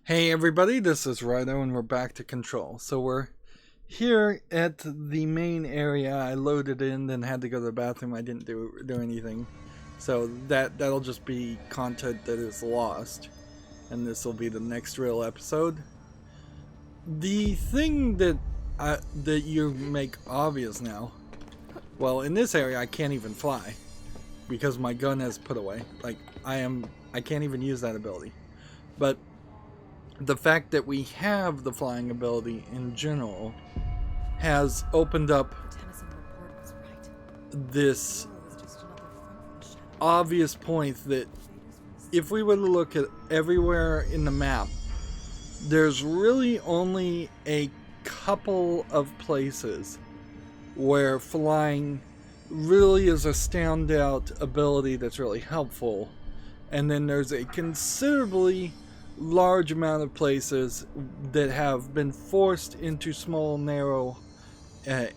Hey everybody, this is Rydo and we're back to control. So we're here at the main area. I loaded in, then had to go to the bathroom. I didn't do anything. So that'll just be content that is lost. And this will be the next real episode. The thing that you make obvious now, well, in this area I can't even fly because my gun has put away. Like I can't even use that ability. But the fact that we have the flying ability in general has opened up this obvious point that if we were to look at everywhere in the map, there's really only a couple of places where flying really is a standout ability that's really helpful, and then there's a considerably large amount of places that have been forced into small, narrow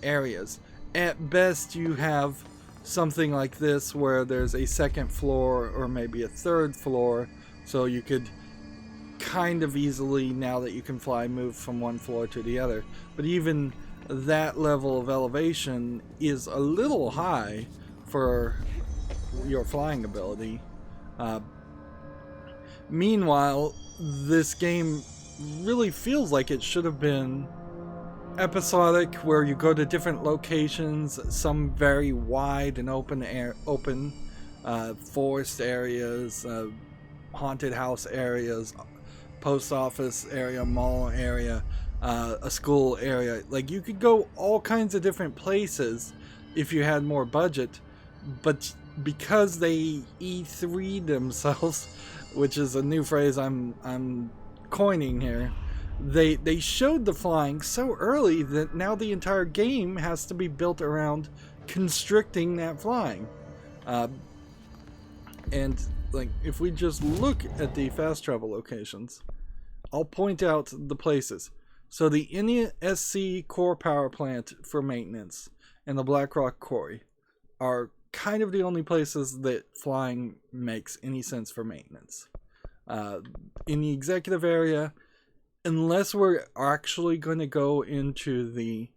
areas. At best, you have something like this where there's a second floor or maybe a third floor, so you could kind of easily, now that you can fly, move from one floor to the other. But even that level of elevation is a little high for your flying ability. Meanwhile, this game really feels like it should have been episodic, where you go to different locations, some very wide and open forest areas, haunted house areas, post office area, mall area, a school area. Like, you could go all kinds of different places if you had more budget, but because they E3'd themselves, which is a new phrase I'm coining here, they showed the flying so early that now the entire game has to be built around constricting that flying. And like, if we just look at the fast travel locations, I'll point out the places. So the NSC core power plant for maintenance and the Blackrock quarry are kind of the only places that flying makes any sense for maintenance. In the executive area, unless we're actually going to go into the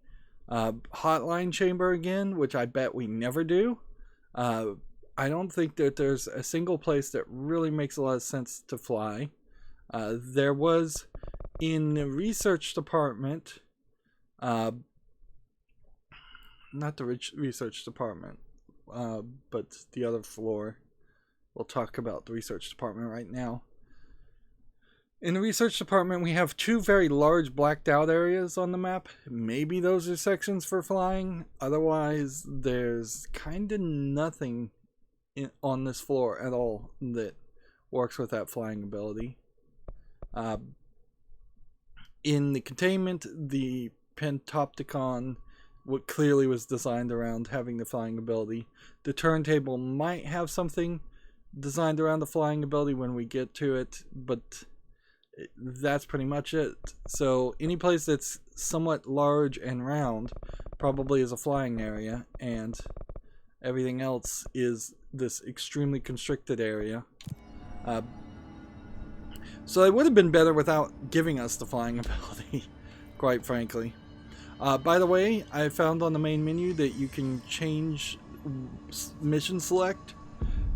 hotline chamber again, which I bet we never do, I don't think that there's a single place that really makes a lot of sense to fly. There was in the research department, not the research department, but the other floor. We'll talk about the research department right now. In the research department, we have two very large blacked out areas on the map. Maybe those are sections for flying. Otherwise, there's kind of nothing on this floor at all that works with that flying ability. In the containment, the Pentopticon, what clearly was designed around having the flying ability. The turntable might have something designed around the flying ability when we get to it, but that's pretty much it. So any place that's somewhat large and round probably is a flying area, and everything else is this extremely constricted area. So it would have been better without giving us the flying ability, quite frankly. By the way, I found on the main menu that you can change mission select.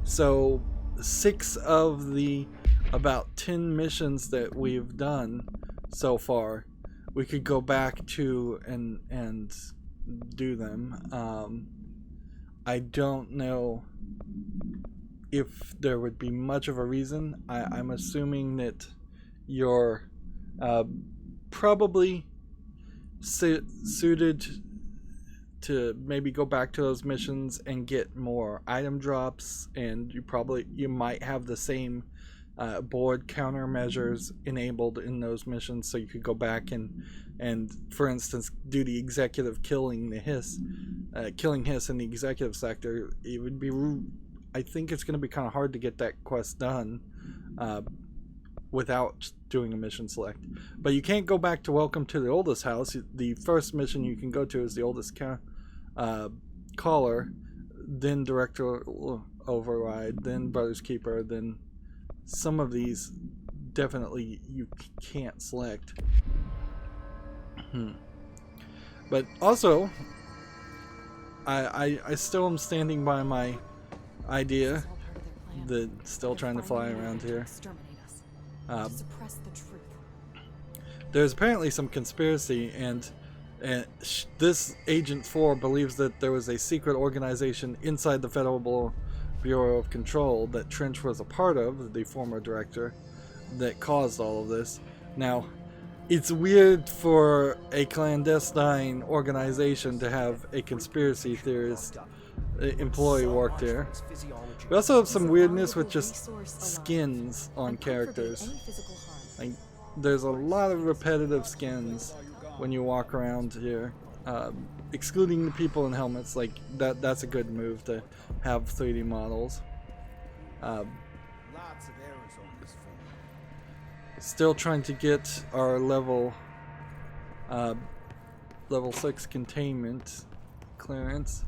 So 6 of the about 10 missions that we've done so far, we could go back to and do them. I don't know if there would be much of a reason. I'm assuming that you're probably suited to maybe go back to those missions and get more item drops, and you might have the same board countermeasures enabled in those missions, so you could go back and for instance do the executive killing Hiss in the executive sector. It would be, I think it's going to be kind of hard to get that quest done without doing a mission select. But you can't go back to Welcome to the Oldest House. The first mission you can go to is the Oldest Caller, then Director Override, then Brother's Keeper, then some of these definitely you can't select. But also, I still am standing by my idea that still trying to fly around here. There's apparently some conspiracy, and this Agent 4 believes that there was a secret organization inside the Federal Bureau of Control that Trench was a part of, the former director, that caused all of this. Now, it's weird for a clandestine organization to have a conspiracy theorist employee work there. We also have some weirdness with just skins on characters. Like, there's a lot of repetitive skins when you walk around here, excluding the people in helmets. Like that's a good move to have 3D models. Still trying to get our level 6 containment clearance,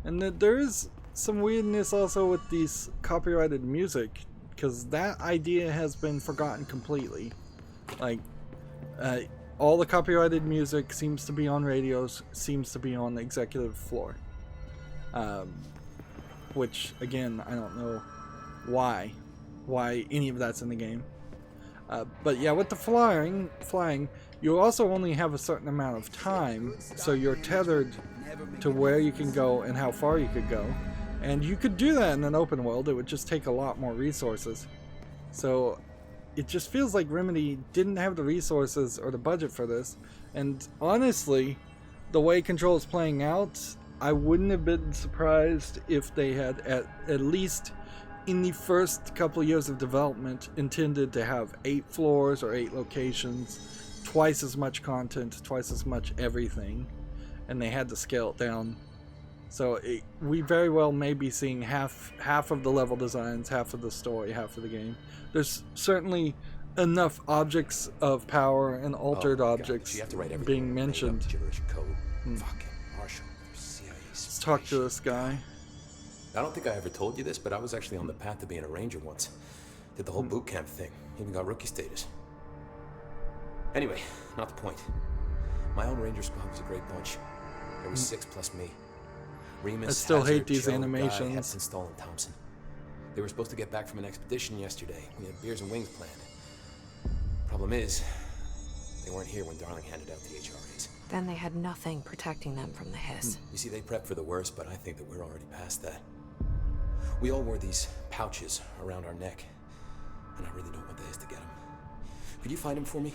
and there is some weirdness also with these copyrighted music, because that idea has been forgotten completely. Like, all the copyrighted music seems to be on radios, seems to be on the executive floor. Which, again, I don't know why any of that's in the game. But yeah, with the flying, you also only have a certain amount of time, so you're tethered to where you can go and how far you could go. And you could do that in an open world, it would just take a lot more resources. So it just feels like Remedy didn't have the resources or the budget for this. And honestly, the way Control is playing out, I wouldn't have been surprised if they had at least in the first couple years of development intended to have 8 floors or 8 locations, twice as much content, twice as much everything, and they had to scale it down. So we very well may be seeing half of the level designs, half of the story, half of the game. There's certainly enough objects of power and altered objects being mentioned. Let's talk to this guy. I don't think I ever told you this, but I was actually on the path to being a ranger once. Did the whole boot camp thing, even got rookie status. Anyway, not the point. My own ranger squad was a great bunch. There was 6 plus me. Remus, I still Hazard, hate these Joe, animations. Guy, Hepson, Stoll, and Thompson. They were supposed to get back from an expedition yesterday. We had beers and wings planned. Problem is, they weren't here when Darling handed out the HRAs. Then they had nothing protecting them from the hiss. You see, they prepped for the worst, but I think that we're already past that. We all wore these pouches around our neck, and I really don't want the hiss to get them. Could you find them for me?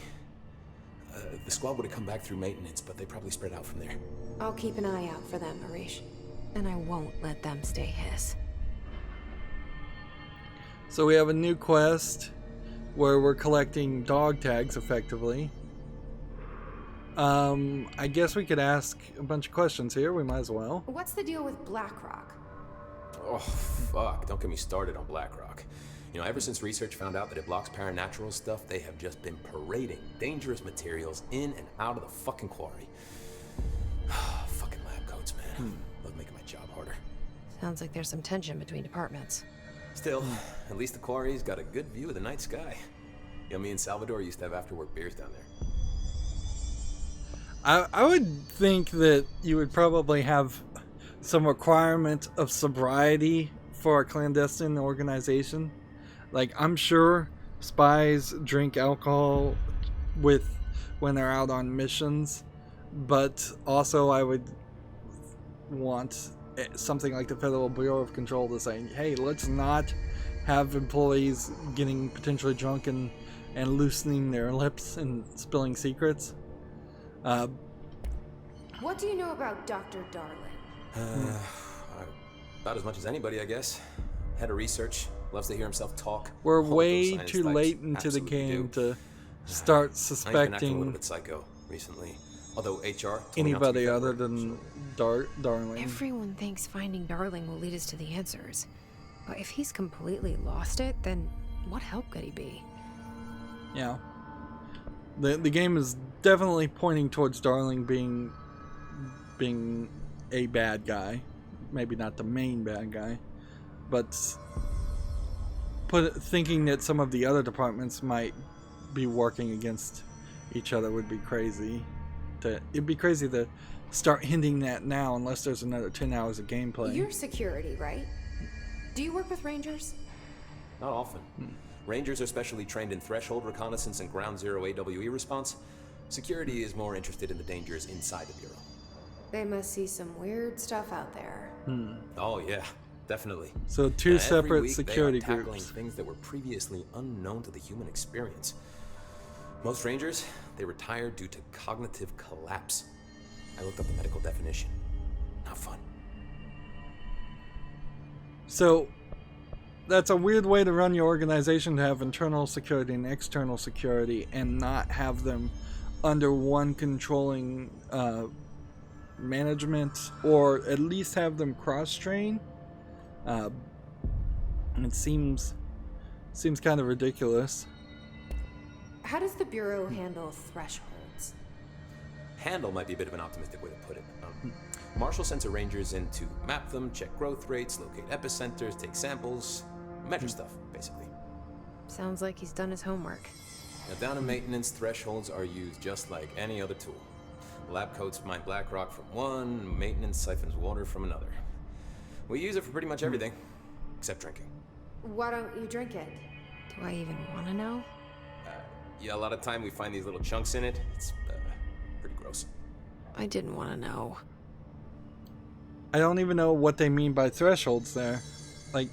The squad would have come back through maintenance, but they probably spread out from there. I'll keep an eye out for them, Arish. And I won't let them stay hiss. So we have a new quest where we're collecting dog tags effectively. I guess we could ask a bunch of questions here. We might as well. What's the deal with Blackrock? Oh, fuck. Don't get me started on Blackrock. You know, ever since research found out that it blocks paranatural stuff, they have just been parading dangerous materials in and out of the fucking quarry. Fucking lab coats, man. Love making my job harder. Sounds like there's some tension between departments. Still, at least the quarry's got a good view of the night sky. You know, me and Salvador used to have after-work beers down there. I would think that you would probably have some requirement of sobriety for a clandestine organization. Like, I'm sure spies drink alcohol when they're out on missions, but also I would want something like the Federal Bureau of Control to say, hey, let's not have employees getting potentially drunk and loosening their lips and spilling secrets. What do you know about Dr. Darling? About as much as anybody, I guess. Head of research, loves to hear himself talk. We're All of those way science too types late into the absolutely game do. to start I've been acting a little suspecting bit psycho recently. Although HR told me not to be anybody that other word, than so- Darling. Everyone thinks finding Darling will lead us to the answers. But if he's completely lost it, then what help could he be? Yeah. The game is definitely pointing towards Darling being a bad guy. Maybe not the main bad guy, but thinking that some of the other departments might be working against each other would be crazy. It'd be crazy to start hinting that now unless there's another 10 hours of gameplay. You're security, right? Do you work with Rangers? Not often. Rangers are specially trained in threshold reconnaissance and ground zero AWE response. Security is more interested in the dangers inside the Bureau. They must see some weird stuff out there. Oh yeah, definitely. So two Every separate week security they are tackling groups. things that were previously unknown to the human experience. Most Rangers, they retire due to cognitive collapse. I looked up the medical definition. Not fun. So that's a weird way to run your organization, to have internal security and external security and not have them under one controlling management, or at least have them cross-train. It seems kind of ridiculous. How does the Bureau handle thresholds? Handle might be a bit of an optimistic way to put it. Marshall sends her Rangers in to map them, check growth rates, locate epicenters, take samples, measure stuff, basically. Sounds like he's done his homework. Now, down in maintenance, thresholds are used just like any other tool. Lab coats mine black rock from one, maintenance siphons water from another. We use it for pretty much everything, except drinking. Why don't you drink it? Do I even want to know? Yeah, a lot of time we find these little chunks in it. It's pretty gross. I didn't want to know. I don't even know what they mean by thresholds there. Like,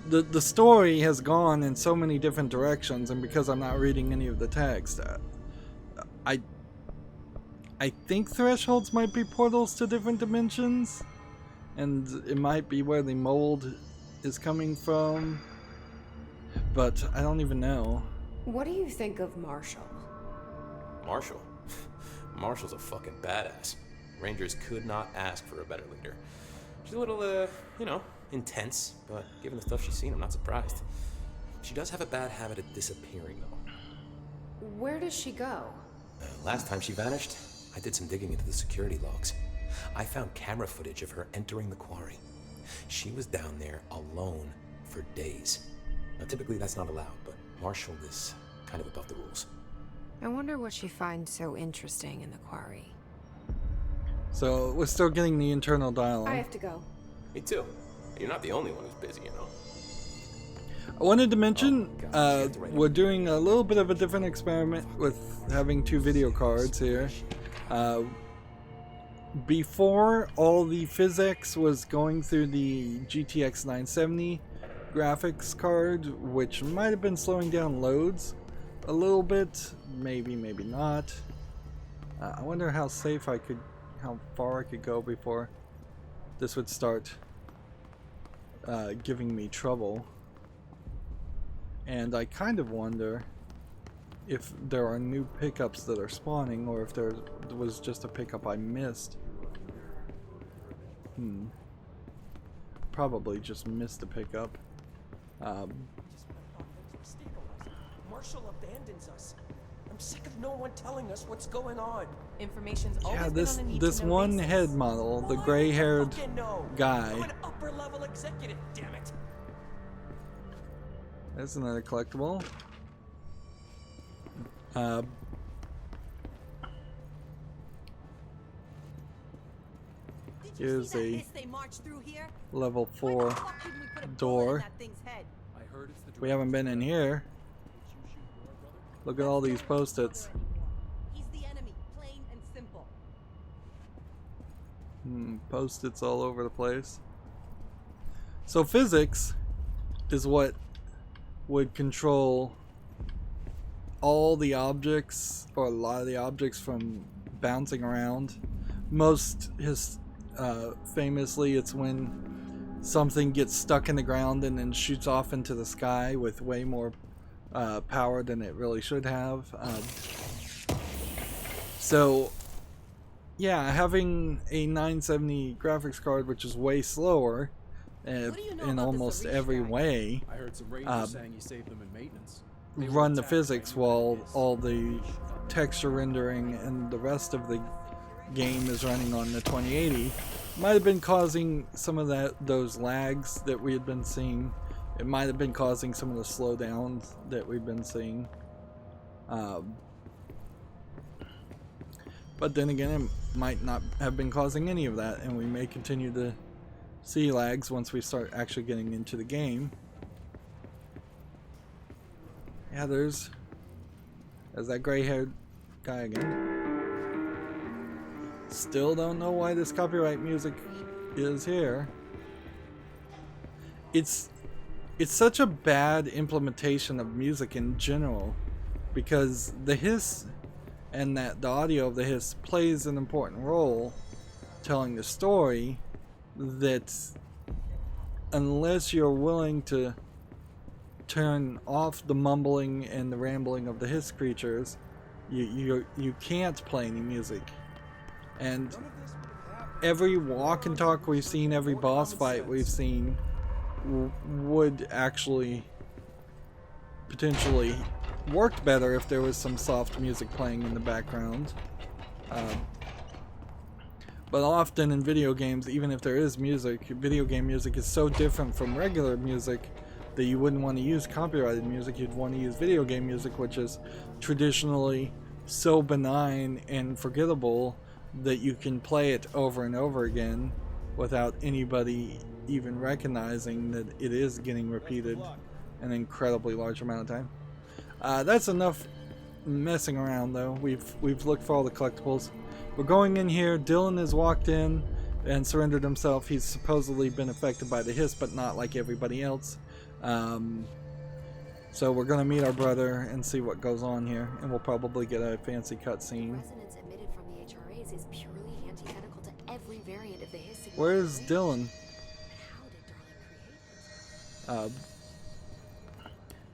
the story has gone in so many different directions, and because I'm not reading any of the text, I think thresholds might be portals to different dimensions, and it might be where the mold is coming from, but I don't even know. What do you think of Marshall? Marshall? Marshall's a fucking badass. Rangers could not ask for a better leader. She's a little, intense, but given the stuff she's seen, I'm not surprised. She does have a bad habit of disappearing, though. Where does she go? Last time she vanished, I did some digging into the security logs. I found camera footage of her entering the quarry. She was down there alone for days. Now, typically that's not allowed, but Marshall is kind of above the rules. I wonder what she finds so interesting in the quarry. So we're still getting the internal dialogue. I have to go. Me too. You're not the only one who's busy, you know. I wanted to mention, we're doing a little bit of a different experiment with having two video cards here. Before, all the physics was going through the GTX 970 graphics card, which might have been slowing down loads a little bit. Maybe not. I wonder how far I could go before this would start giving me trouble. And I kind of wonder if there are new pickups that are spawning, or if there was just a pickup I missed. Probably just missed a pickup. Marshall abandons us. I'm sick of no one telling us what's going on. Information's Yeah, always this been on a this need-to-know one basis. head model, the Well, I gray-haired fucking know. guy. I'm an upper level executive, damn it. There's another collectible. Here's a level 4 door. We haven't been in here. Look at all these post-its. He's the enemy, plain and simple. Post-its all over the place. So physics is what would control all the objects, or a lot of the objects, from bouncing around. Famously, it's when something gets stuck in the ground and then shoots off into the sky with way more power than it really should have. So yeah, having a 970 graphics card, which is way slower in almost every way, I heard some Rangers saying you saved them in maintenance. run the physics while all the texture rendering and the rest of the game is running on the 2080, might have been causing some of those lags that we had been seeing It might have been causing some of the slowdowns that we've been seeing. But then again, it might not have been causing any of that, and we may continue to see lags once we start actually getting into the game. Yeah, there's that gray-haired guy again. Still don't know why this copyright music is here. It's such a bad implementation of music in general, because the hiss and the audio of the hiss plays an important role telling the story, that unless you're willing to turn off the mumbling and the rambling of the hiss creatures, you can't play any music. And every walk and talk we've seen, every boss fight we've seen, would actually potentially worked better if there was some soft music playing in the background. But often in video games, even if there is music, video game music is so different from regular music that you wouldn't want to use copyrighted music. You'd want to use video game music, which is traditionally so benign and forgettable that you can play it over and over again without anybody even recognizing that it is getting repeated an incredibly large amount of time. That's enough messing around, though. We've looked for all the collectibles. We're going in here. Dylan has walked in and surrendered himself. He's supposedly been affected by the hiss, but not like everybody else. So we're going to meet our brother and see what goes on here, and we'll probably get a fancy cutscene. Resonance emitted from the HRAs is purely antithetical to every variant of the hiss signal. Where's Dylan? How did Darling create it?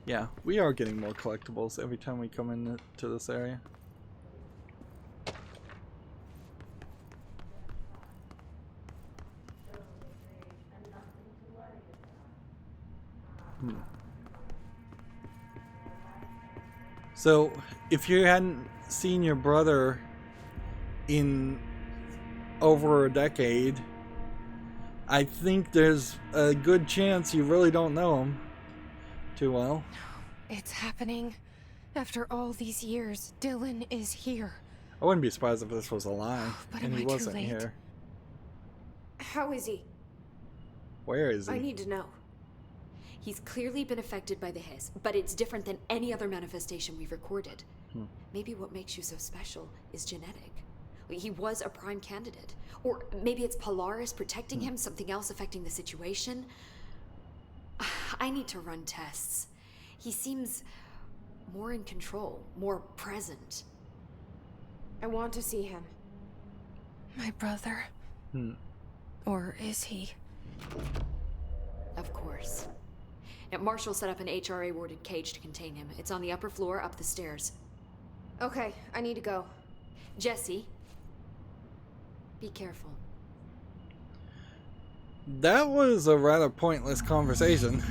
Yeah, we are getting more collectibles every time we come into this area. So, if you hadn't seen your brother in over a decade, I think there's a good chance you really don't know him too well. It's happening. After all these years, Dylan is here. I wouldn't be surprised if this was a lie But and am he I too wasn't late? here. How is he? Where is he? I need to know. He's clearly been affected by the hiss, but it's different than any other manifestation we've recorded. Maybe what makes you so special is genetic. He was a prime candidate. Or maybe it's Polaris protecting him, something else affecting the situation. I need to run tests. He seems more in control, more present. I want to see him. My brother? Or is he? Of course. Now, Marshall set up an HRA-warded cage to contain him. It's on the upper floor, up the stairs. Okay, I need to go. Jesse, be careful. That was a rather pointless conversation.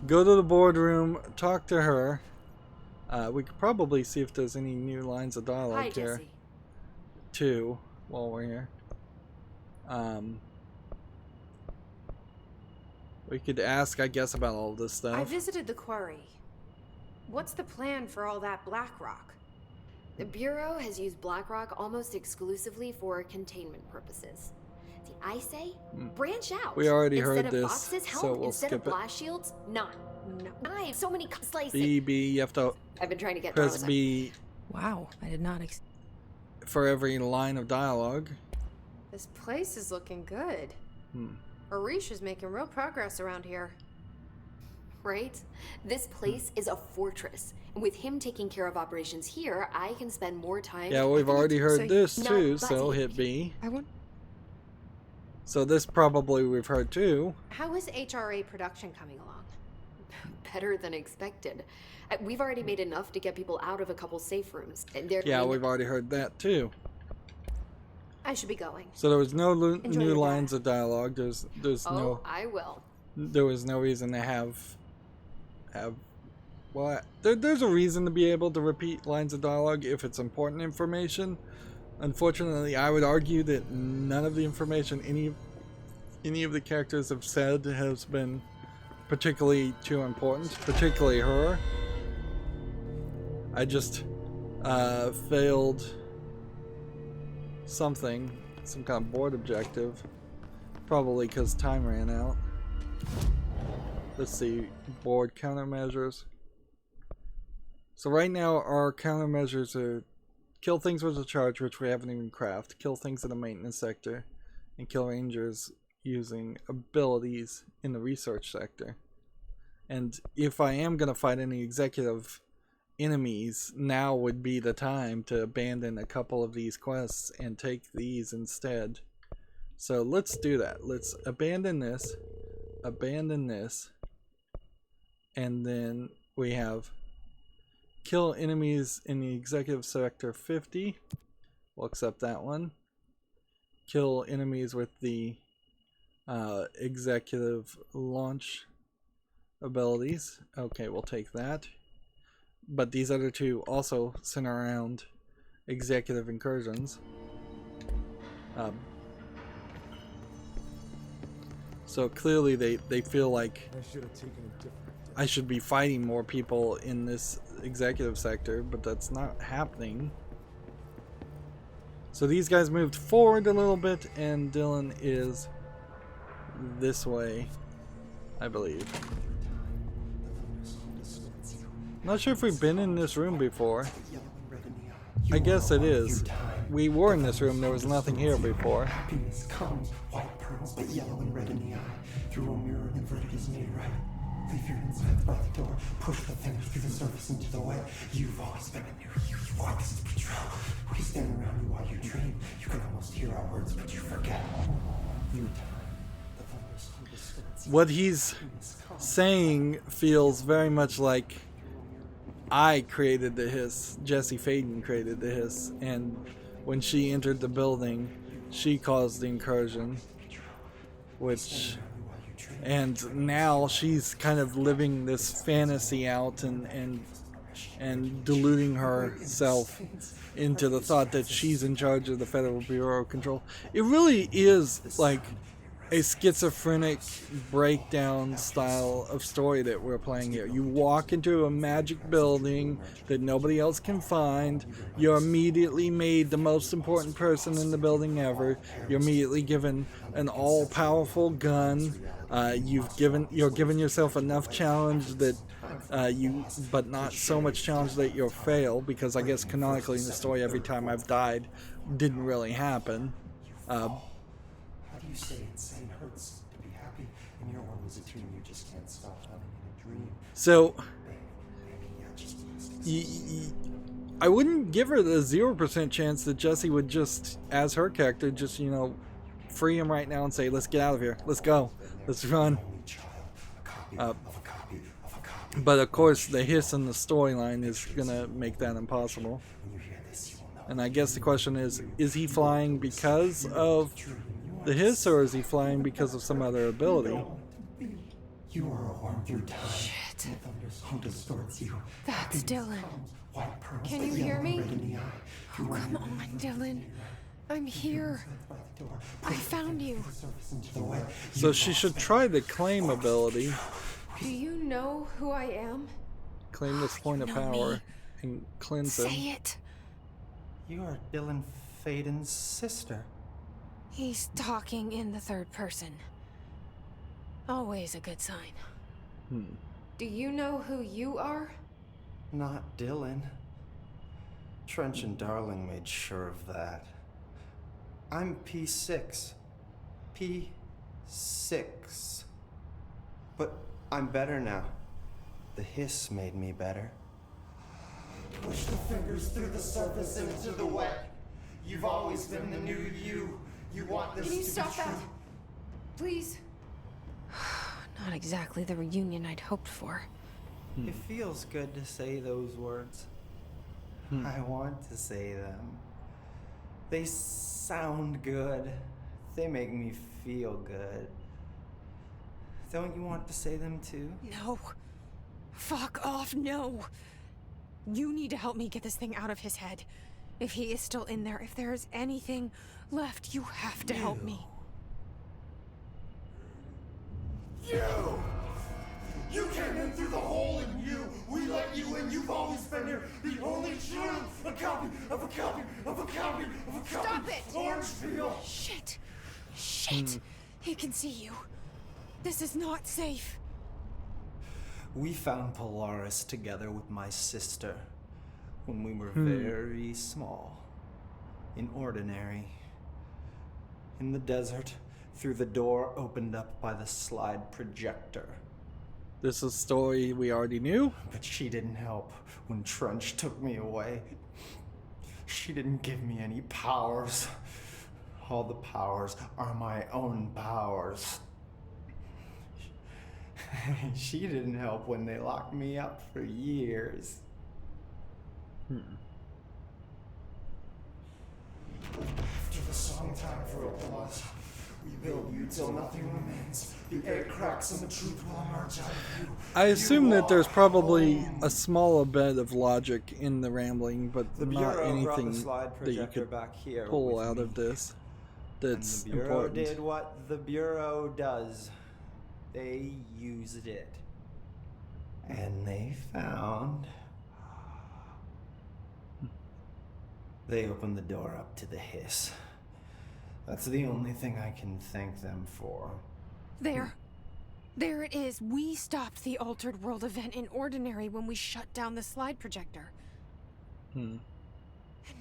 Go to the boardroom, talk to her. We could probably see if there's any new lines of dialogue Hi, here. Jesse. Too, while we're here. We could ask, I guess, about all this stuff. I visited the quarry. What's the plan for all that black rock? The Bureau has used BlackRock almost exclusively for containment purposes. See, I say, branch out. We already Instead heard of this, boxes, help. so we'll Instead skip of it. blast shields, none. No. I have so many slices. B, you have to I've been trying to get press Darla. B Wow, I did not for every line of dialogue. This place is looking good. Arish is making real progress around here. Right? This place is a fortress. And with him taking care of operations here, I can spend more time... Yeah, we've already heard so this No, too, but- so hit B. I want. So this probably we've heard too. How is HRA production coming along? Better than expected. We've already made enough to get people out of a couple safe rooms. And they're Yeah, we've already heard that too. I should be going. So there was no Enjoy new your lines of dialogue. There's Oh, I will. there was no reason to have well, there's a reason to be able to repeat lines of dialogue if it's important information. Unfortunately, I would argue that none of the information any of the characters have said has been particularly too important, particularly her. I just failed something, some kind of board objective, probably because time ran out. Let's see, board countermeasures. So right now our countermeasures are kill things with a charge, which we haven't even crafted, kill things in the maintenance sector, and kill rangers using abilities in the research sector. And if I am going to fight any executive enemies, now would be the time to abandon a couple of these quests and take these instead. So let's do that. Let's abandon this, and then we have kill enemies in the executive sector 50. We'll accept that one. Kill enemies with the executive launch abilities. Okay, we'll take that. But these other two also center around executive incursions. So clearly they feel like I should be fighting more people in this executive sector, but that's not happening. So these guys moved forward a little bit, and Dylan is this way, I believe. Not sure if we've been in this room before. I guess it is. We were in this room, there was nothing here before. Happiness comes, white pearls, but yellow and red in the eye. Through a mirror, inverted is made right. Leave your insides by the door. Push the fingers through the surface into the way. You've always been a new you. You want this to be true. We stand around you while you dream. You can almost hear our words, but you forget. What he's saying feels very much like I created the hiss. Jesse Faden created the hiss, and when she entered the building, she caused the incursion, and now she's kind of living this fantasy out and deluding herself into the thought that she's in charge of the Federal Bureau of Control. It really is like a schizophrenic breakdown style of story that we're playing here. You walk into a magic building that nobody else can find. You're immediately made the most important person in the building ever. You're immediately given an all-powerful gun. You're giving yourself enough challenge that but not so much challenge that you'll fail, because I guess canonically in the story every time I've died didn't really happen. You say insane hurts to be happy, and your one was a dream you just can't stop having in a dream. So, I wouldn't give her the 0% chance that Jesse would just, as her character, just, free him right now and say, let's get out of here, let's go, let's run. But of course, the hiss in the storyline is gonna make that impossible. And I guess the question is he flying because of the hiss, or is he flying because of some other ability? You are a worm through time. Shit. Distorts you. That's Dylan. Can you hear me? Oh, come on, Dylan. I'm here. I found you. So she should try the claim ability. Do you know who I am? Claim this point of power and cleanse him. Say it. You are Dylan Faden's sister. He's talking in the third person. Always a good sign. Do you know who you are? Not Dylan. Trench and Darling made sure of that. I'm P6. P6. But I'm better now. The hiss made me better. Push the fingers through the surface into the wet. You've always been the new you. You want this Can you to stop be true. that? Please? Not exactly the reunion I'd hoped for. It feels good to say those words. I want to say them. They sound good. They make me feel good. Don't you want to say them too? No. Fuck off, no. You need to help me get this thing out of his head. If he is still in there, if there is anything left, you have to help me. You! You came in through the hole in you. We let you in. You've always been here. The only truth. A copy of a copy of a copy of a copy. Stop it! Orangeville. Shit. Shit. He can see you. This is not safe. We found Polaris together with my sister when we were very small. In Ordinary. In the desert, through the door opened up by the slide projector. This is a story we already knew. But she didn't help when Trunch took me away. She didn't give me any powers. All the powers are my own powers. She didn't help when they locked me up for years. After the song time for applause, we build you till nothing remains. The air cracks and the truth will emerge out of you. I assume You that there's are probably home. a small bit of logic in the rambling, but The not Bureau brought anything the slide that you projector could back here pull with out me. of this And that's the Bureau important. did what the Bureau does. They used it. And they found... They opened the door up to the hiss. That's the only thing I can thank them for. There. There it is. We stopped the Altered World event in Ordinary when we shut down the slide projector. And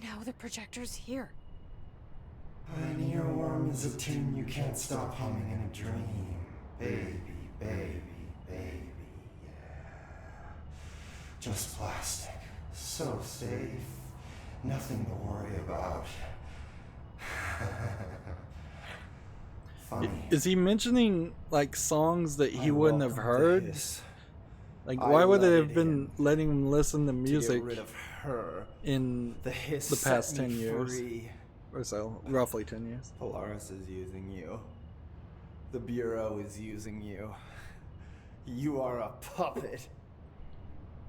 now the projector's here. An earworm is a tune you can't stop humming in a dream. Baby, baby, baby, yeah. Just plastic. So safe. Nothing to worry about. Funny. Is he mentioning like songs that he wouldn't have heard? Like, I why would let they it have been letting him listen to To music get rid of her. in The hiss the past set 10 me years free. or so? Roughly 10 years. Polaris is using you. The Bureau is using you. You are a puppet.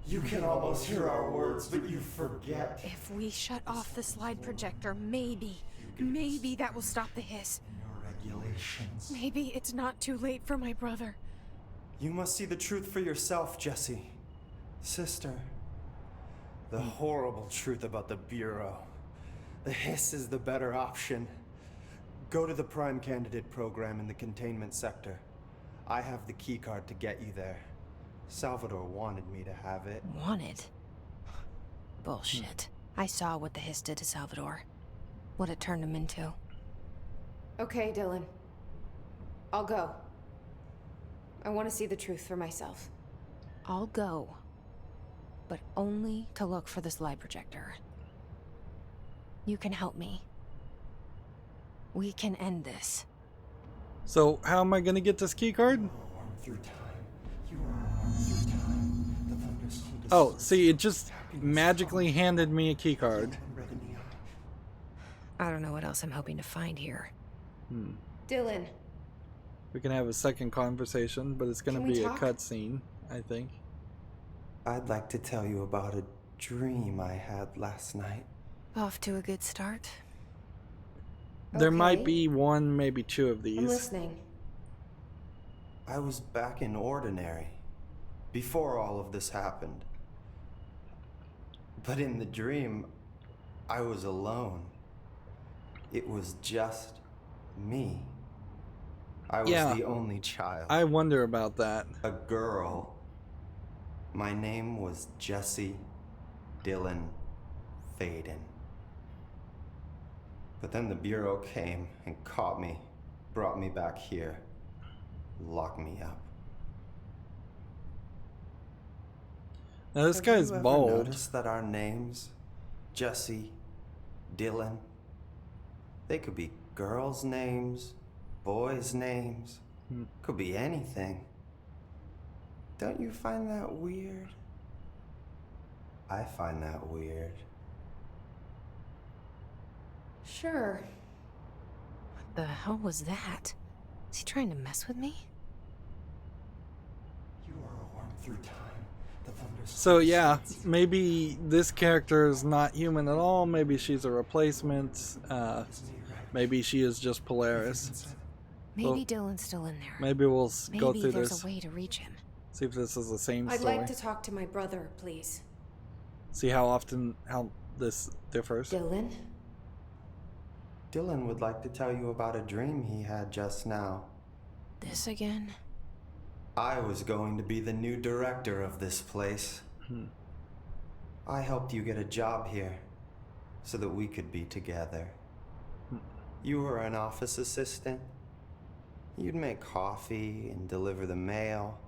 You can almost hear our words, but you forget. If we shut off the slide projector, maybe that will stop the hiss. Your regulations. Maybe it's not too late for my brother. You must see the truth for yourself, Jesse. Sister. The horrible truth about the Bureau. The hiss is the better option. Go to the Prime Candidate program in the containment sector. I have the keycard to get you there. Salvador wanted me to have it. Wanted? Bullshit. I saw what the hiss did to Salvador. What it turned him into. Okay, Dylan. I'll go. I want to see the truth for myself. I'll go. But only to look for the slide projector. You can help me. We can end this. So how am I gonna get this key card? Warm through time. You are warm through time. The thunderstorm is Oh, see, it just magically handed me a key card. red in the eye. I don't know what else I'm hoping to find here. Dylan, We can have a second conversation, but it's gonna Can we be a talk? cutscene, I think. I'd like to tell you about a dream I had last night. Off to a good start. There might Okay. be one, maybe two of I'm these. listening. I was back in Ordinary before all of this happened. But in the dream, I was alone. It was just me. I was Yeah. the only child. I wonder about that. A girl. My name was Jesse Dylan Faden. But then the Bureau came and caught me, brought me back here, locked me up. Now this Have guy's you ever bald. noticed that our names, Jesse, Dylan, they could be girls' names, boys' names, could be anything. Don't you find that weird? I find that weird. Sure. What the hell was that? Is he trying to mess with me? You are warm through time. The thunderstorm. So yeah, maybe this character is not human at all. Maybe she's a replacement. Maybe she is just Polaris. Maybe Well, Dylan's still in there. Maybe we'll go Maybe through there's this. a way to reach him. See if this is the same I'd story. like to talk to my brother, please. See how this differs. Dylan? Dylan would like to tell you about a dream he had just now. This again? I was going to be the new director of this place. I helped you get a job here so that we could be together. You were an office assistant. You'd make coffee and deliver the mail,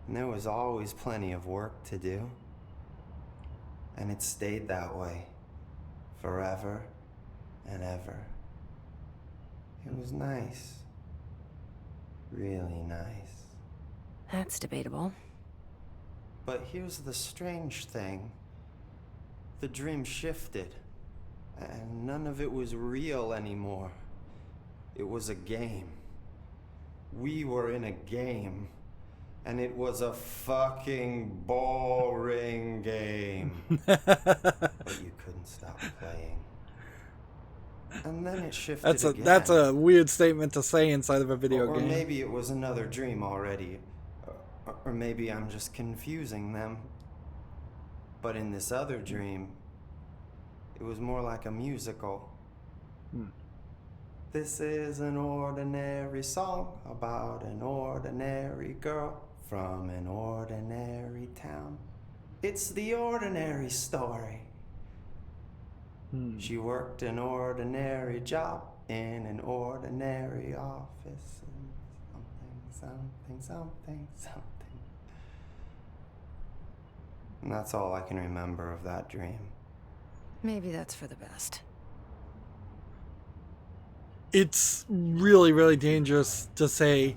and there was always plenty of work to do. And it stayed that way forever and ever. It was nice. Really nice. That's debatable. But here's the strange thing. The dream shifted, and none of it was real anymore. It was a game. We were in a game, and it was a fucking boring game. But you couldn't stop playing. And then it shifted again. That's a weird statement to say inside of a video game. Or maybe it was another dream already. Or maybe I'm just confusing them. But in this other dream, it was more like a musical. This is an ordinary song about an ordinary girl from an ordinary town. It's the ordinary story. She worked an ordinary job in an ordinary office. And something. And that's all I can remember of that dream. Maybe that's for the best. It's really, really dangerous to say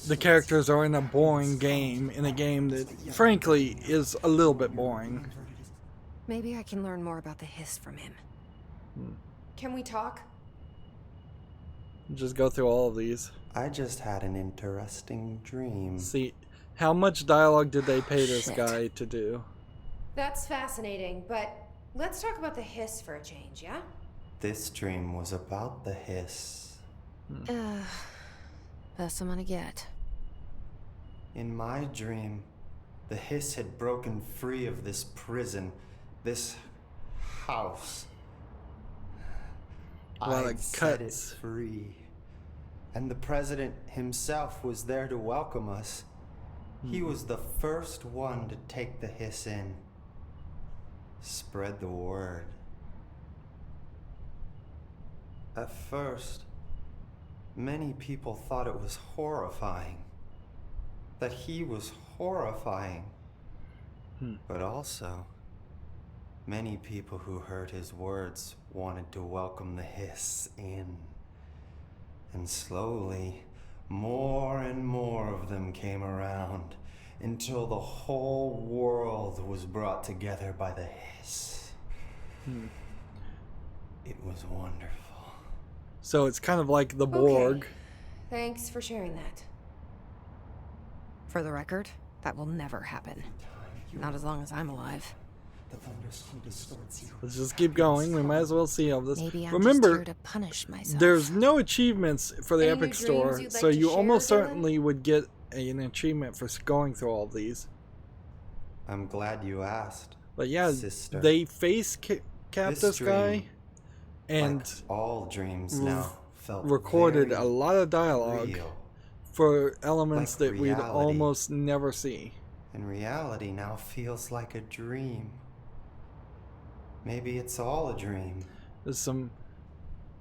the characters are in a boring game, in a game that, frankly, is a little bit boring. Maybe I can learn more about the hiss from him. Can we talk? Just go through all of these. I just had an interesting dream. See, how much dialogue did they pay this guy to do? That's fascinating, but let's talk about the hiss for a change, yeah? This dream was about the hiss. Best I'm gonna get. In my dream, the hiss had broken free of this prison, this house. I set it free. And the president himself was there to welcome us. He was the first one to take the hiss in. Spread the word. At first, many people thought it was horrifying. That he was horrifying. But also, many people who heard his words wanted to welcome the hiss in. And slowly, more and more of them came around until the whole world was brought together by the hiss. It was wonderful. So it's kind of like the Borg. Okay. Thanks for sharing that. For the record, that will never happen. Not as long as I'm alive. Let's just keep going. We might as well see all this. Maybe I'm Remember, just here to punish myself. there's no achievements for the Any Epic new Store, dreams you'd like so to you share, almost Dylan? certainly would get an achievement for going through all of these. I'm glad you asked. But yeah, sister. they face capped this guy, dream, and like all dreams now, felt recorded very a lot of dialogue real. for elements Like that we'd reality. almost never see. And reality now feels like a dream. Maybe it's all a dream. There's some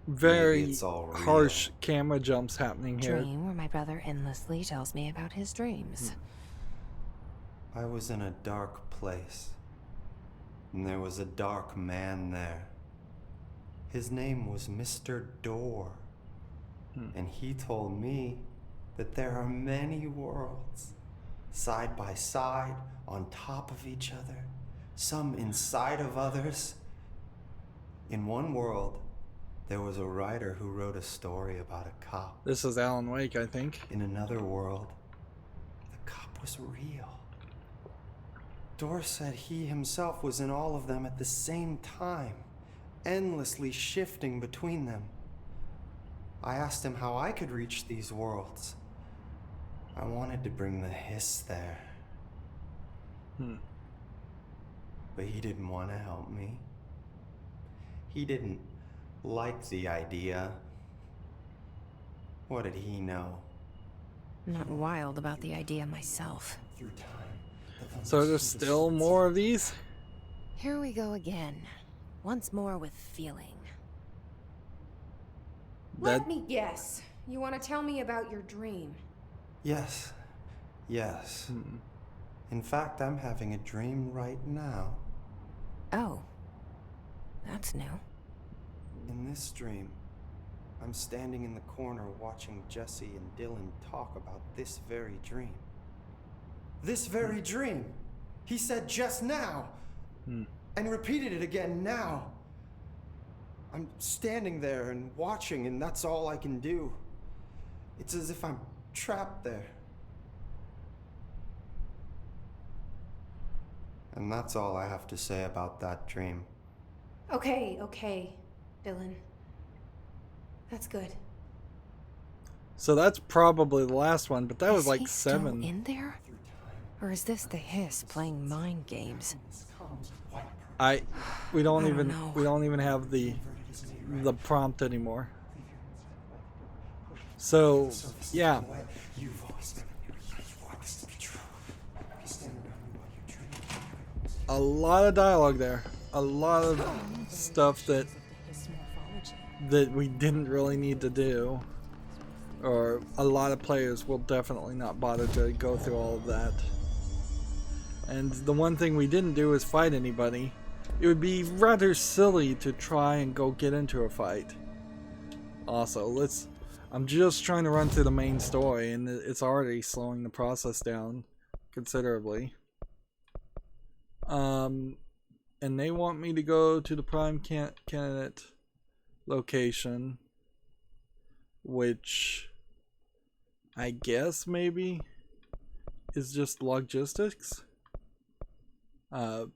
Maybe very it's all real. harsh camera jumps happening here. Dream where my brother endlessly tells me about his dreams. I was in a dark place, and there was a dark man there. His name was Mr. Door, and he told me that there are many worlds, side by side, on top of each other, some inside of others. In one world, there was a writer who wrote a story about a cop. This is Alan Wake, I think. In another world, the cop was real. Door said he himself was in all of them at the same time, endlessly shifting between them. I asked him how I could reach these worlds. I wanted to bring the hiss there, But he didn't want to help me. He didn't like the idea. What did he know? I'm not wild about the idea myself. So there's still more of these? Here we go again. Once more with feeling. Let me guess. You want to tell me about your dream? Yes. Yes. In fact, I'm having a dream right now. Oh. That's new. In this dream, I'm standing in the corner watching Jesse and Dylan talk about this very dream. This very dream! He said just now! And repeated it again now. I'm standing there and watching, and that's all I can do. It's as if I'm trapped there. And that's all I have to say about that dream. Okay, Dylan. That's good. So that's probably the last one, but that was like Is he 7. still in there? Or is this the hiss playing mind games? We don't even have the prompt anymore. So yeah. A lot of dialogue there. A lot of stuff that we didn't really need to do. Or a lot of players will definitely not bother to go through all of that. And the one thing we didn't do is fight anybody. It would be rather silly to try and go get into a fight. Also, I'm just trying to run through the main story, and it's already slowing the process down considerably. And they want me to go to the prime candidate location, which I guess maybe is just logistics. What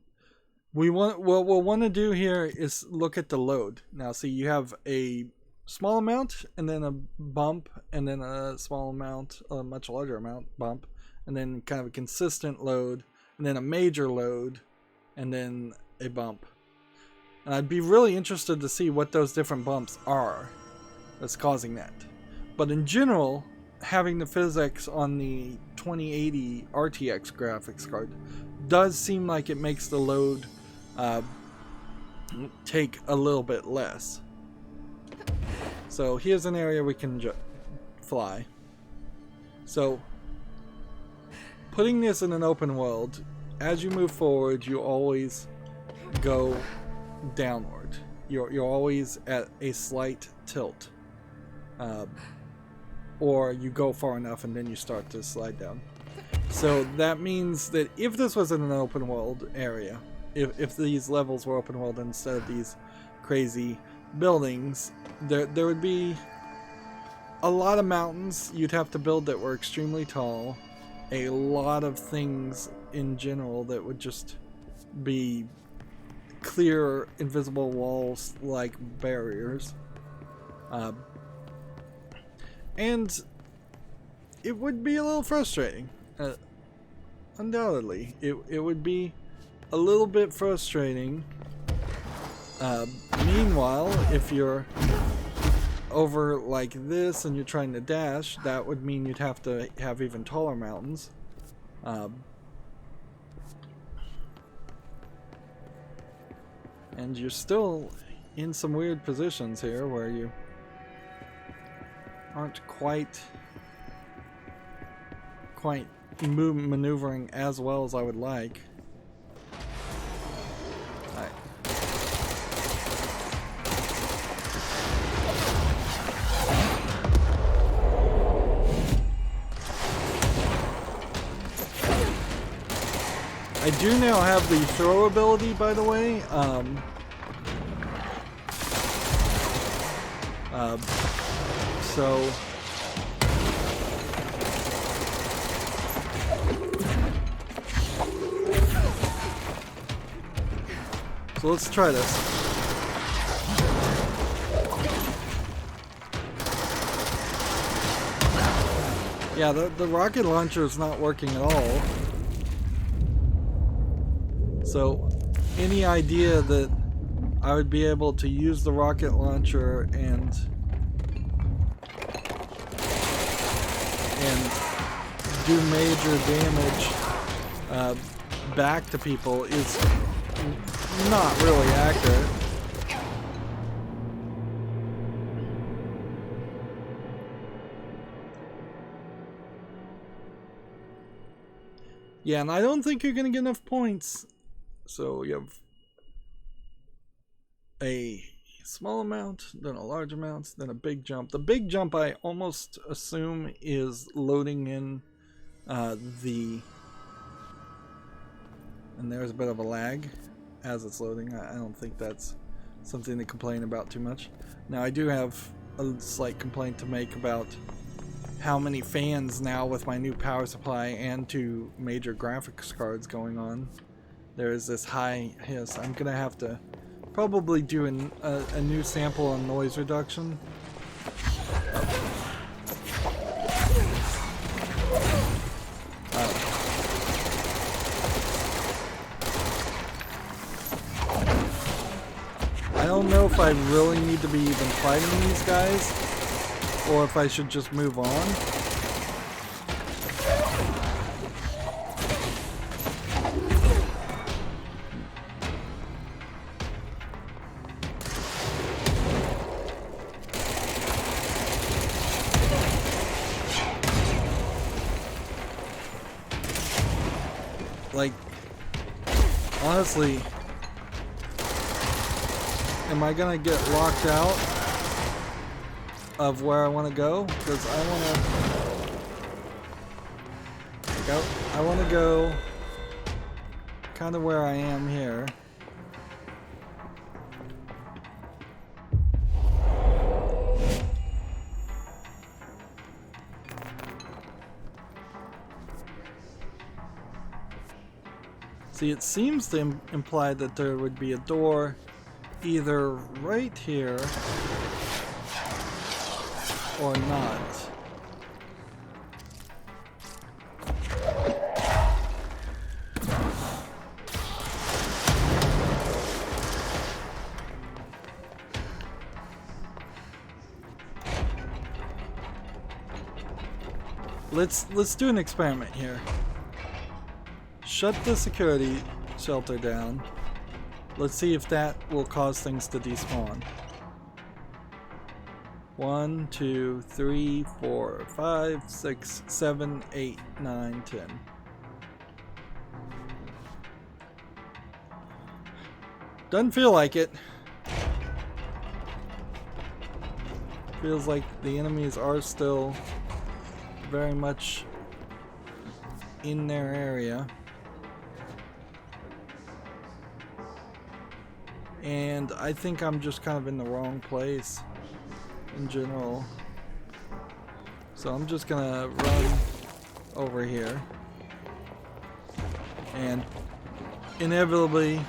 we'll want to do here is look at the load. Now, see, you have a small amount, and then a bump, and then a small amount, a much larger amount, bump, and then kind of a consistent load, and then a major load, and then a bump. And I'd be really interested to see what those different bumps are that's causing that. But in general, having the physics on the 2080 RTX graphics card does seem like it makes the load take a little bit less. So here's an area we can fly. So putting this in an open world, as you move forward, you always go downward. You're always at a slight tilt. Or you go far enough and then you start to slide down. So that means that if this was in an open world area, if these levels were open world instead of these crazy buildings, there would be a lot of mountains you'd have to build that were extremely tall, a lot of things in general that would just be clear invisible walls like barriers, and it would be a little frustrating. Undoubtedly it would be a little bit frustrating. Meanwhile, if you're over like this and you're trying to dash, that would mean you'd have to have even taller mountains. And you're still in some weird positions here where you aren't quite maneuvering as well as I would like. Alright. I do now have the throw ability, by the way. So let's try this. Yeah, the rocket launcher is not working at all. So, any idea that I would be able to use the rocket launcher and do major damage back to people is not really accurate. Yeah, and I don't think you're going to get enough points. So you have a small amount, then a large amount, then a big jump. The big jump I almost assume is loading in and there's a bit of a lag as it's loading. I don't think that's something to complain about too much. Now I do have a slight complaint to make about how many fans now with my new power supply and 2 major graphics cards going on. There is this high hiss. I'm gonna have to probably do a new sample on noise reduction. I don't know if I really need to be even fighting these guys, or if I should just move on. Like, honestly, am I gonna get locked out of where I want to go? Because I want to go kind of where I am here. See, it seems to imply that there would be a door either right here or not. Let's do an experiment here. Shut the security shelter down. Let's see if that will cause things to despawn. 1, 2, 3, 4, 5, 6, 7, 8, 9, 10. Doesn't feel like it. Feels like the enemies are still very much in their area. And I think I'm just kind of in the wrong place in general. So I'm just gonna run over here. And inevitably,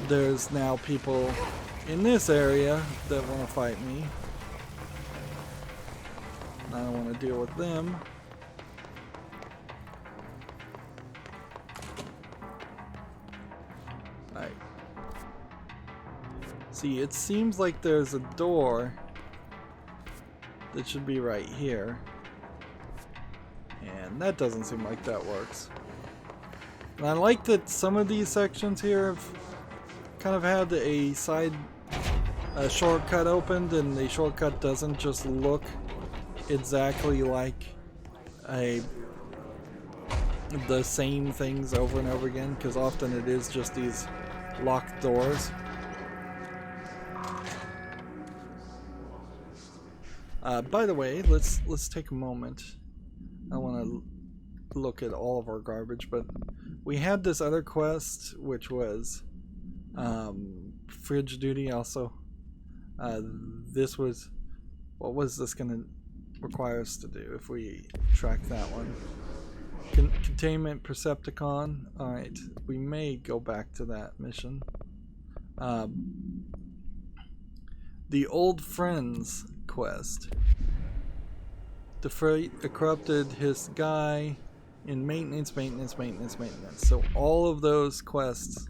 there's now people in this area that want to fight me. I don't want to deal with them. Alright. See, it seems like there's a door that should be right here. And that doesn't seem like that works. And I like that some of these sections here have kind of had a shortcut opened, and the shortcut doesn't just look exactly like the same things over and over again, because often it is just these locked doors. By the way, let's take a moment. I want to look at all of our garbage, but we had this other quest, which was fridge duty. Also, this was, what was this going to require us to do if we track that one? Containment Percepticon. Alright, we may go back to that mission. The Old Friends quest. Defeat a corrupted his guy in maintenance. So all of those quests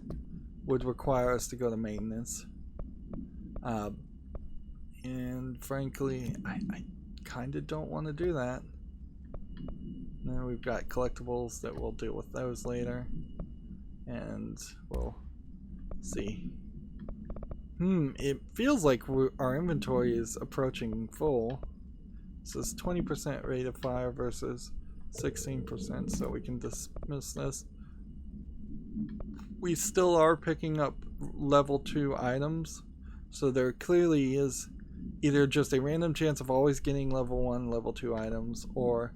would require us to go to maintenance. And frankly, I kind of don't want to do that. Then we've got collectibles that we'll deal with those later. And we'll see. It feels like our inventory is approaching full. So it's 20% rate of fire versus 16%, so we can dismiss this. We still are picking up level 2 items, so there clearly is either just a random chance of always getting level 1, level 2 items, or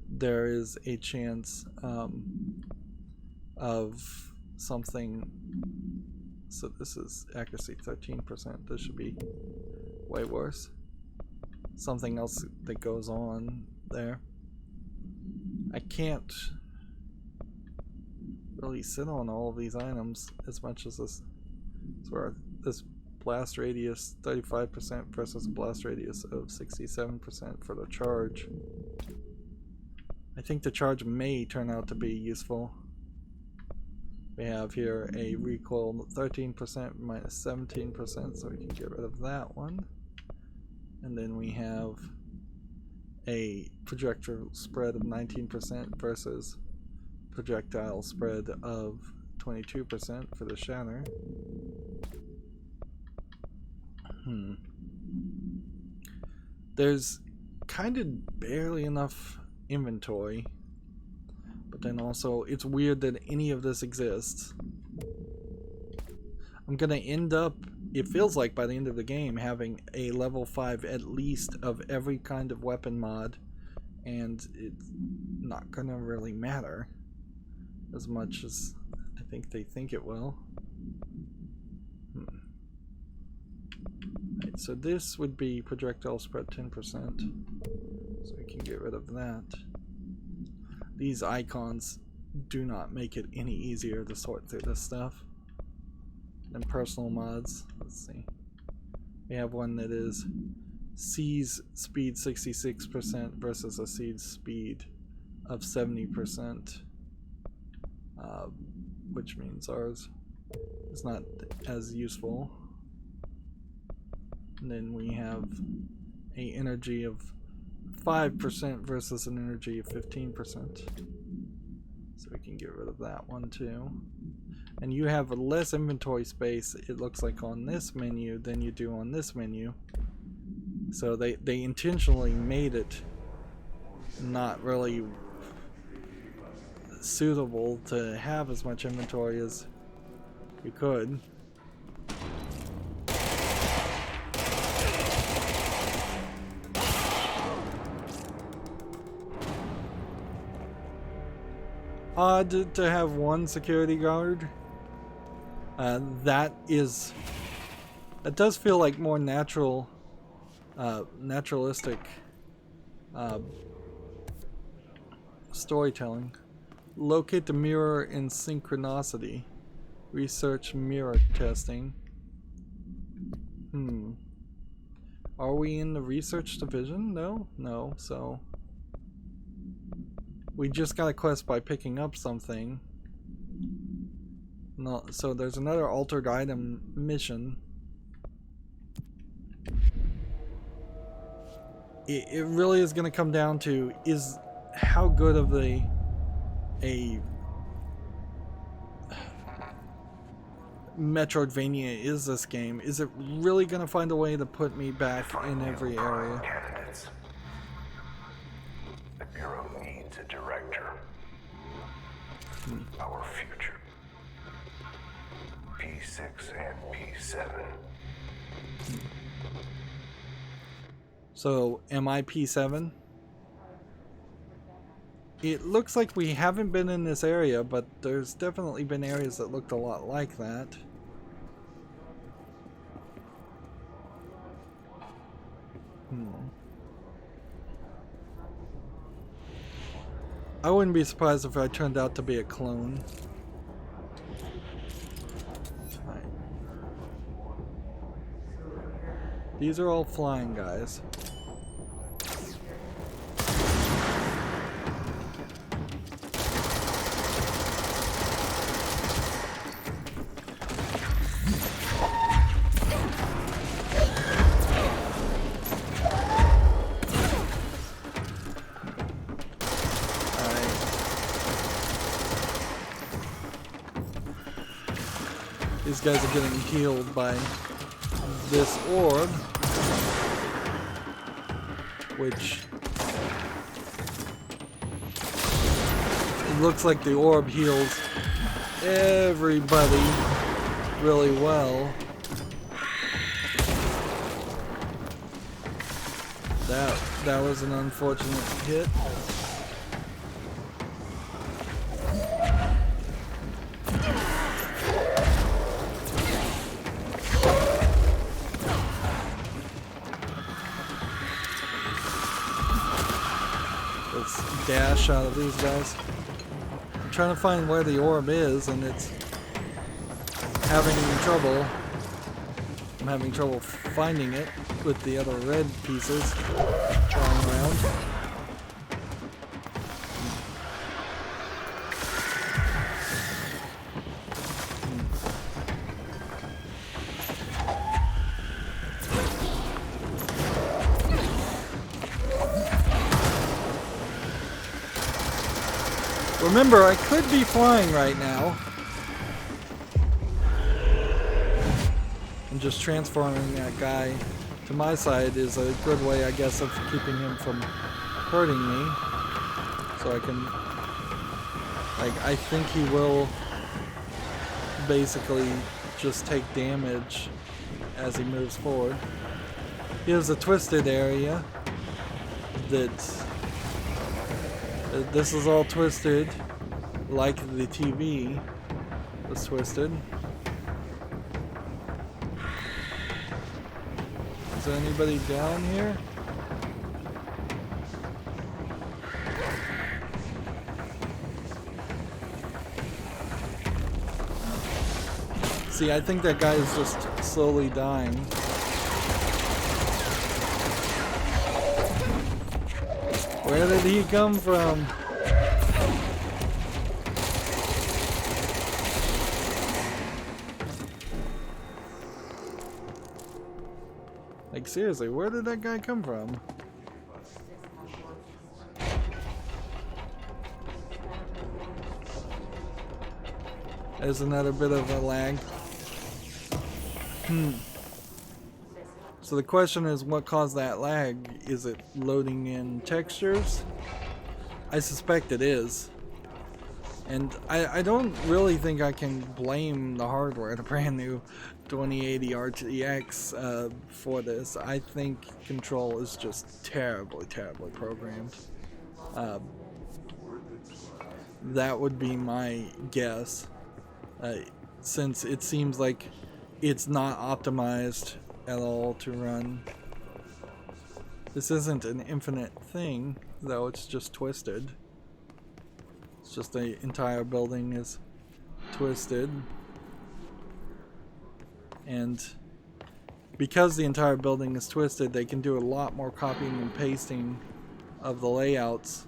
there is a chance of something. So this is accuracy 13%. This should be way worse. Something else that goes on there. I can't really sit on all of these items as much as this. So this blast radius 35% versus a blast radius of 67% for the charge. I think the charge may turn out to be useful. We have here a recoil 13% minus 17%, so we can get rid of that one. And then we have a projectile spread of 19% versus projectile spread of 22% for the shatter. There's kind of barely enough inventory, but then also it's weird that any of this exists. I'm gonna end up, it feels like by the end of the game, having a level 5 at least of every kind of weapon mod, and it's not gonna really matter as much as I think they think it will. Right, so this would be projectile spread 10%, so we can get rid of that. These icons do not make it any easier to sort through this stuff. And personal mods, let's see. We have one that is C's speed 66% versus a C's speed of 70%, which means ours is not as useful. And then we have a energy of 5% versus an energy of 15%. So we can get rid of that one too. And you have less inventory space, it looks like, on this menu than you do on this menu. So they intentionally made it not really suitable to have as much inventory as you could. Odd to have one security guard. That does feel like more natural, naturalistic storytelling. Locate the mirror in synchronicity. Research mirror testing. Are we in the research division? No, so we just got a quest by picking up something. No, so there's another altered item mission. It really is going to come down to is how good of a Metroidvania is this game. Is it really going to find a way to put me back in every area? Candidates. The Bureau needs a director. Our future. P6 and P7. So, am I P7? It looks like we haven't been in this area, but there's definitely been areas that looked a lot like that. I wouldn't be surprised if I turned out to be a clone. Right. These are all flying guys. these guys are getting healed by this orb, which it looks like the orb heals everybody really well. That was an unfortunate hit. Let's dash out of these guys. I'm trying to find where the orb is, and it's having trouble. I'm having trouble finding it with the other red pieces flying around. Remember, I could be flying right now. And just transforming that guy to my side is a good way, I guess, of keeping him from hurting me. So I can, like, I think he will basically just take damage as he moves forward. Here's a twisted area that this is all twisted, like the TV was twisted. Is there anybody down here? See, I think that guy is just slowly dying. Where did he come from? Like, seriously, where did that guy come from? There's another bit of a lag. So the question is, what caused that lag? Is it loading in textures? I suspect it is. And I don't really think I can blame the hardware, the brand new 2080 RTX for this. I think Control is just terribly programmed. That would be my guess. Since it seems like it's not optimized at all to run. This isn't an infinite thing, though. It's just twisted. It's just the entire building is twisted, and because the entire building is twisted, they can do a lot more copying and pasting of the layouts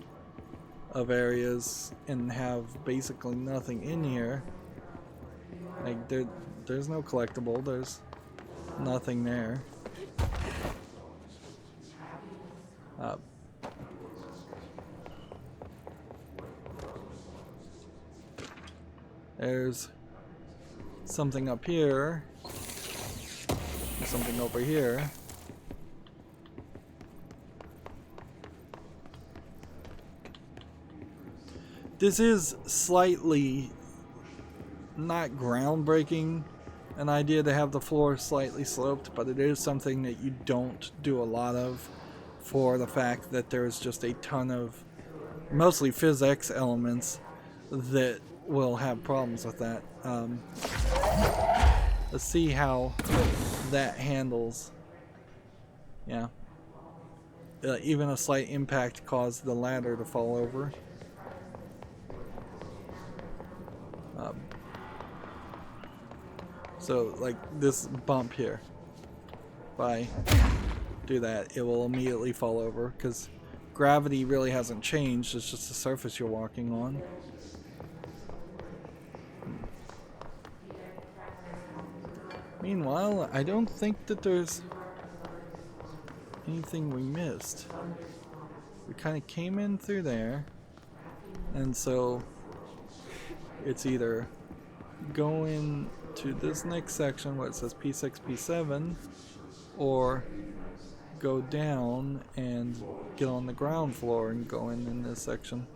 of areas and have basically nothing in here. Like, there's no collectible, there's nothing there. There's something up here, something over here. This is slightly not groundbreaking, an idea to have the floor slightly sloped, but it is something that you don't do a lot of, for the fact that there's just a ton of mostly physics elements that will have problems with that. Let's see how that handles. Yeah. Even a slight impact caused the ladder to fall over. So, like this bump here, if I do that, it will immediately fall over because gravity really hasn't changed, it's just the surface you're walking on. Meanwhile, I don't think that there's anything we missed. We kind of came in through there, and so it's either going to this next section where it says P6, P7, or go down and get on the ground floor and go in this section.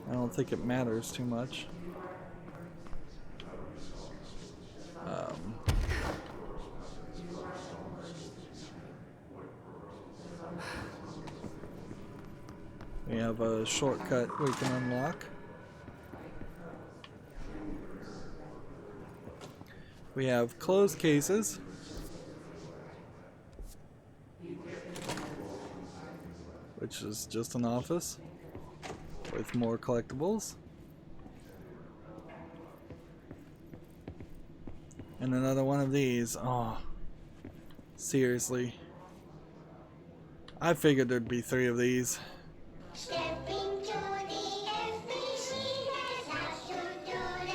I don't think it matters too much. We have a shortcut we can unlock. We have closed cases. Which is just an office with more collectibles. And another one of these. Oh, seriously. I figured there'd be 3 of these.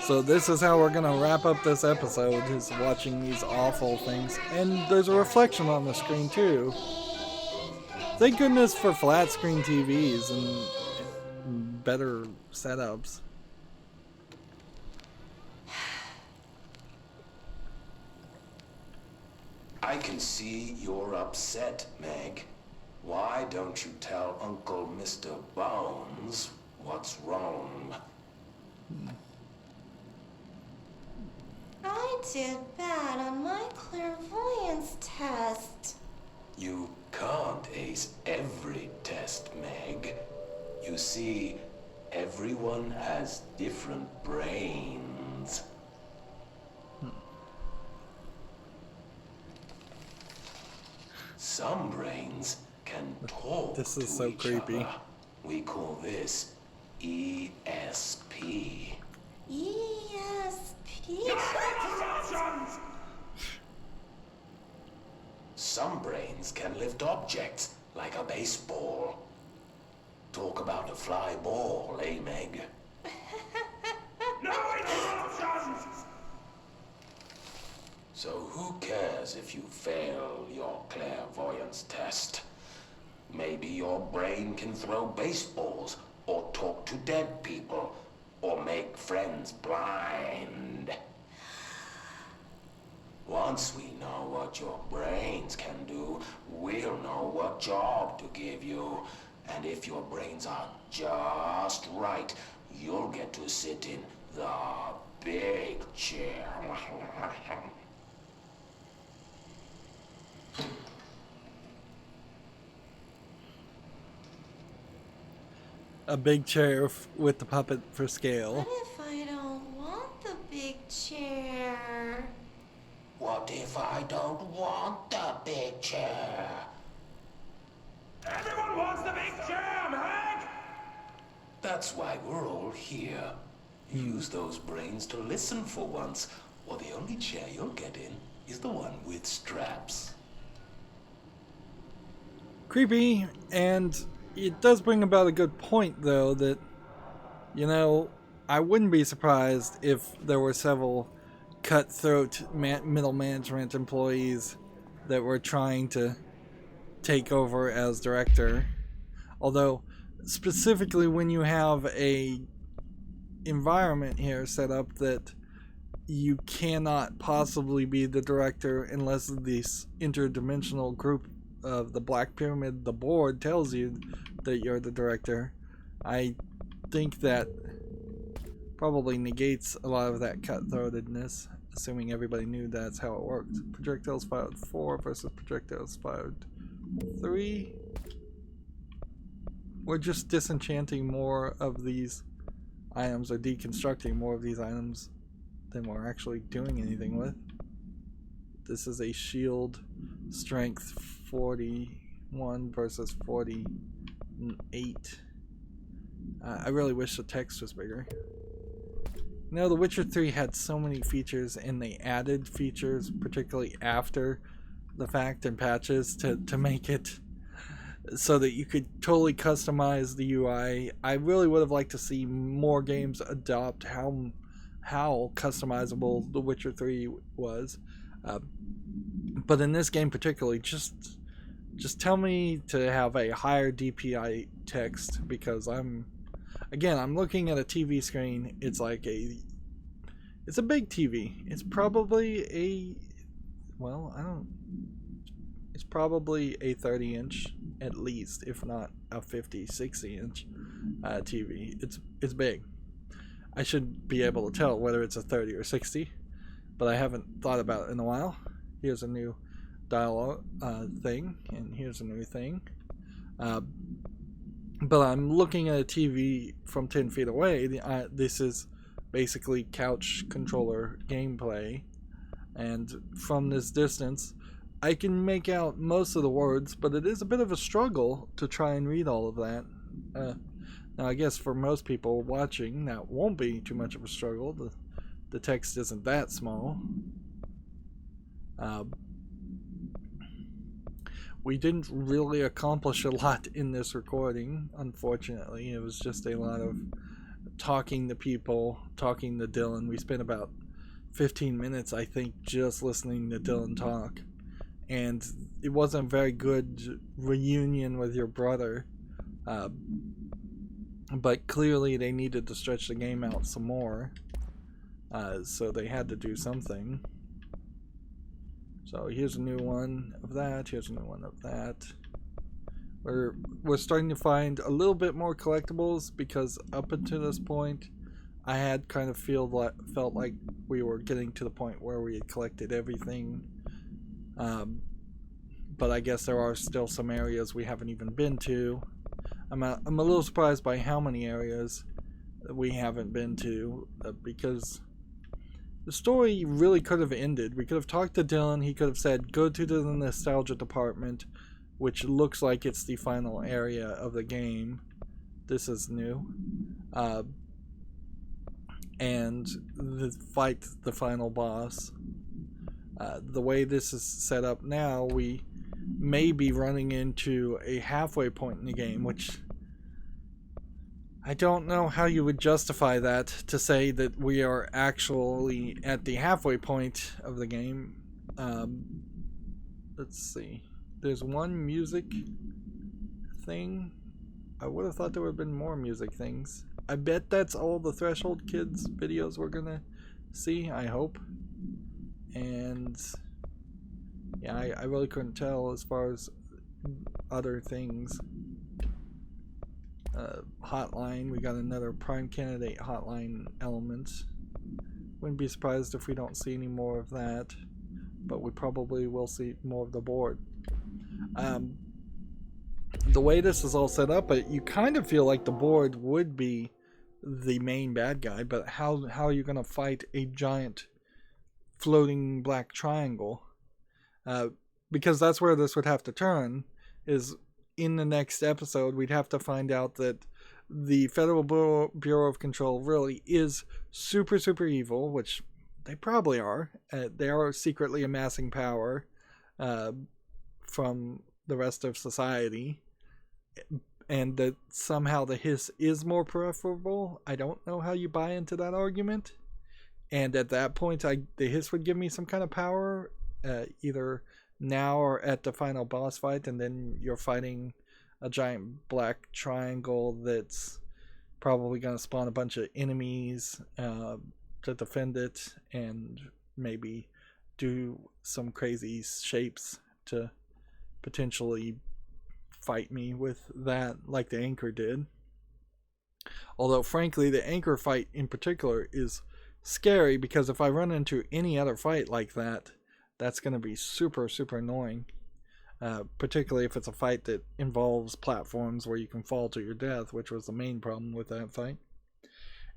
So this is how we're gonna wrap up this episode, is watching these awful things. And there's a reflection on the screen too. Thank goodness for flat screen TVs and better setups. I can see you're upset, Meg. Why don't you tell Uncle Mr. Bones what's wrong? I did bad on my clairvoyance test. You can't ace every test, Meg. You see, everyone has different brains. Some brains can talk. This is so creepy. Other. We call this ESP. Some brains can lift objects like a baseball. Talk about a fly ball, eh, Meg? No interruptions! So who cares if you fail your clairvoyance test? Maybe your brain can throw baseballs, or talk to dead people, or make friends blind. Once we know what your brains can do, we'll know what job to give you. And if your brains are just right, you'll get to sit in the big chair. A big chair with the puppet for scale. What if I don't want the big chair? What if I don't want the big chair? Everyone wants the big chair, Meg! That's why we're all here. Use those brains to listen for once, or the only chair you'll get in is the one with straps. Creepy, and it does bring about a good point, though, that, you know, I wouldn't be surprised if there were several cutthroat middle management employees that were trying to take over as director. Although, specifically when you have a environment here set up that you cannot possibly be the director unless this interdimensional group of the Black Pyramid, the board, tells you that you're the director, I think that probably negates a lot of that cutthroatedness, assuming everybody knew that's how it worked. Projectiles fired 4 versus projectiles fired 3. We're just disenchanting more of these items, or deconstructing more of these items than we're actually doing anything with. This is a shield strength 41 versus 48. I really wish the text was bigger. You know, The Witcher 3 had so many features, and they added features, particularly after the fact in patches, to make it so that you could totally customize the UI. I really would have liked to see more games adopt how customizable The Witcher 3 was. But in this game particularly, just tell me to have a higher DPI text, because I'm looking at a TV screen. It's It's a big TV. It's probably a, well, it's probably a 30-inch at least, if not a 50, 60-inch TV. It's big. I should be able to tell whether it's a 30 or 60, but I haven't thought about it in a while. Here's a new dialogue thing, and here's a new thing. But I'm looking at a TV from 10 feet away. This is basically couch controller gameplay, and from this distance I can make out most of the words, but it is a bit of a struggle to try and read all of that. Now I guess for most people watching that won't be too much of a struggle. The text isn't that small. We didn't really accomplish a lot in this recording, unfortunately. It was just a lot of talking to people, talking to Dylan. We spent about 15 minutes, I think, just listening to Dylan talk. And it wasn't a very good reunion with your brother. But clearly they needed to stretch the game out some more. So they had to do something. So here's a new one of that. Here's a new one of that. We're starting to find a little bit more collectibles, because up until this point I had kind of felt like we were getting to the point where we had collected everything. But I guess there are still some areas we haven't even been to. I'm a little surprised by how many areas we haven't been to, because the story really could have ended. We could have talked to Dylan. He could have said, go to the nostalgia department, which looks like it's the final area of the game. This is new. And fight the final boss. The way this is set up now, we may be running into a halfway point in the game, which I don't know how you would justify that, to say that we are actually at the halfway point of the game. Let's see. There's one music thing. I would have thought there would have been more music things. I bet that's all the Threshold Kids videos we're gonna see, I hope. And yeah, I really couldn't tell as far as other things. Hotline, we got another prime candidate hotline element. Wouldn't be surprised if we don't see any more of that, but we probably will see more of the board. The way this is all set up, you kind of feel like the board would be the main bad guy, but how are you going to fight a giant floating black triangle? Because that's where this would have to turn, is in the next episode we'd have to find out that the Federal Bureau of Control really is super, super evil, which they probably are. They are secretly amassing power from the rest of society, and that somehow the Hiss is more preferable. I don't know how you buy into that argument. And at that point, the Hiss would give me some kind of power, either now or at the final boss fight, and then you're fighting a giant black triangle that's probably going to spawn a bunch of enemies to defend it, and maybe do some crazy shapes to potentially fight me with that, like the Anchor did. Although frankly, the Anchor fight in particular is scary, because if I run into any other fight like that, that's going to be super, super annoying. Particularly if it's a fight that involves platforms where you can fall to your death, which was the main problem with that fight.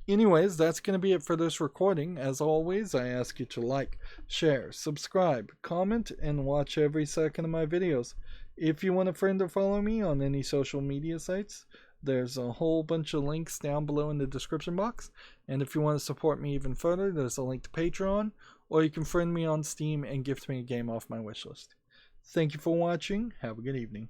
Anyways, that's going to be it for this recording. As always, I ask you to like, share, subscribe, comment, and watch every second of my videos. If you want a friend to follow me on any social media sites, there's a whole bunch of links down below in the description box. And if you want to support me even further, there's a link to Patreon, or you can friend me on Steam and gift me a game off my wishlist. Thank you for watching. Have a good evening.